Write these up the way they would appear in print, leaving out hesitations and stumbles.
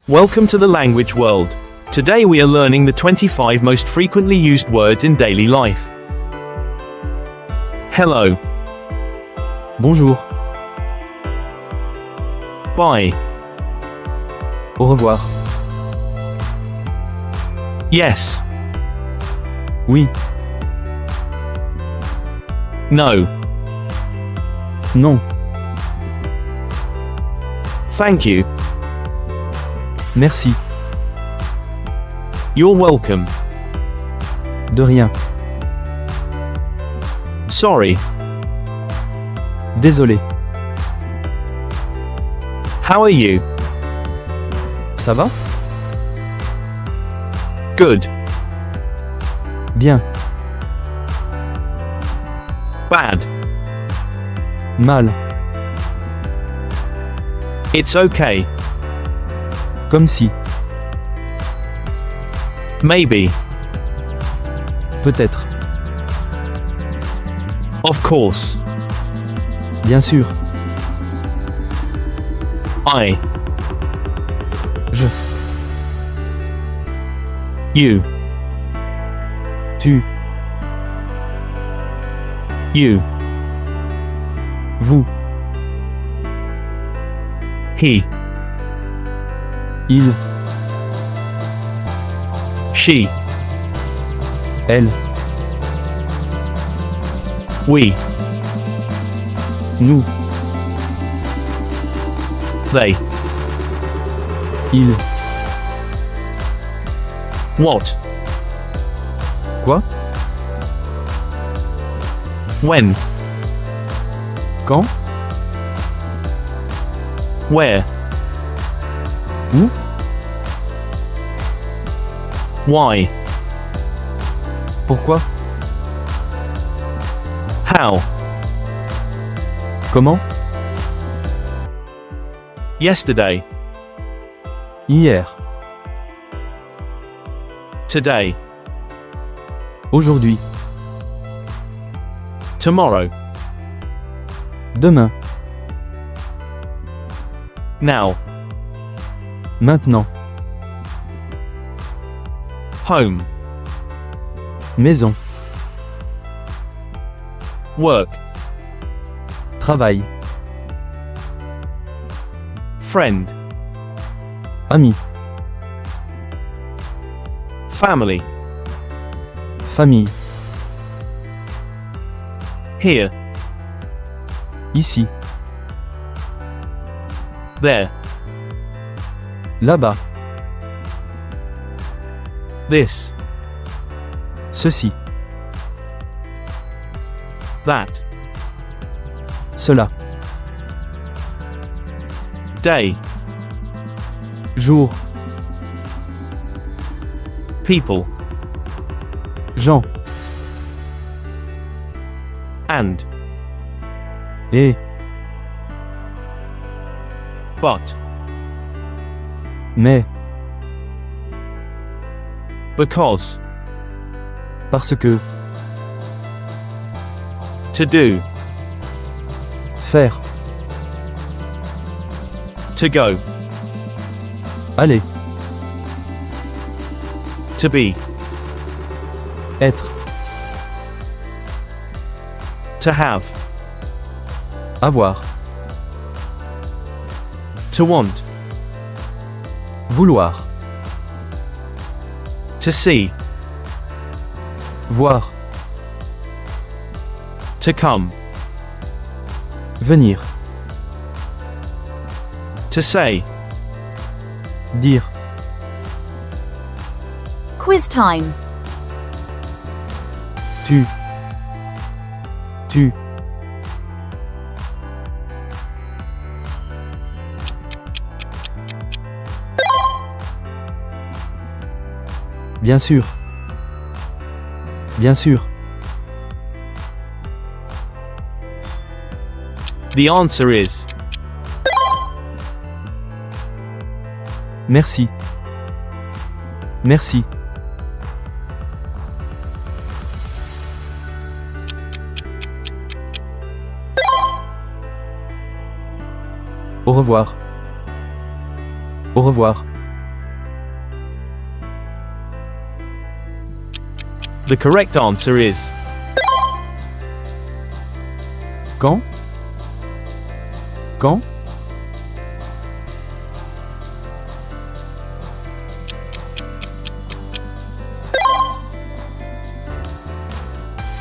Welcome to the language world. Today we are learning the 25 most frequently used words in daily life. Hello. Bonjour. Bye. Au revoir. Yes. Oui. No. Non. Thank you. Merci. You're welcome. De rien. Sorry. Désolé. How are you? Ça va? Good. Bien. Bad. Mal. It's okay. Comme si. Maybe. Peut-être. Of course. Bien sûr. I. Je. You. Tu. You. Vous. He. Il. She. Elle. We. Nous. They. Il. What? Quoi? When? Quand? Where? Où? Why? Pourquoi? How? Comment? Yesterday. Hier. Today. Aujourd'hui. Tomorrow. Demain. Now. Maintenant. Home. Maison. Work. Travail. Friend. Ami. Family. Famille. Here. Ici. There. Là-bas. This. Ceci. That. Cela. Day. Jour. People. Gens. And. Et. But. Mais. Because. Parce que. To do. Faire. To go. Aller. To be. Être. To have. Avoir. To want. Vouloir. To see. Voir. To come. Venir. To say. Dire. Quiz time. Tu. Tu. Bien sûr. Bien sûr. The answer is. Merci. Merci. Au revoir. Au revoir. The correct answer is Quand? Quand?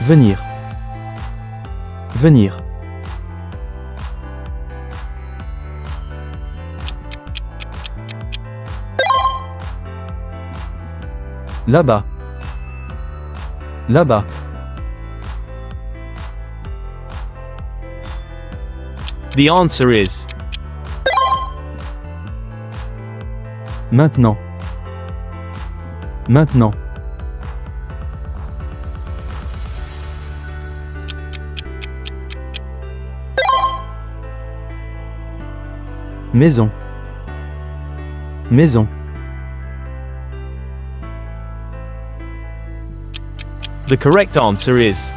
Venir. Venir. Là-bas. Là-bas. The answer is Maintenant. Maintenant. Maison. Maison. The correct answer is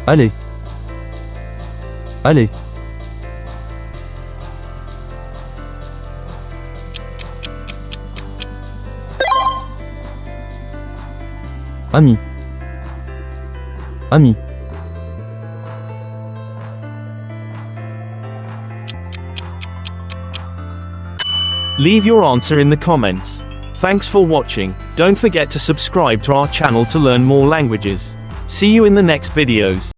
Allez. Allez. Ami. Ami. Leave your answer in the comments. Thanks for watching. Don't forget to subscribe to our channel to learn more languages. See you in the next videos.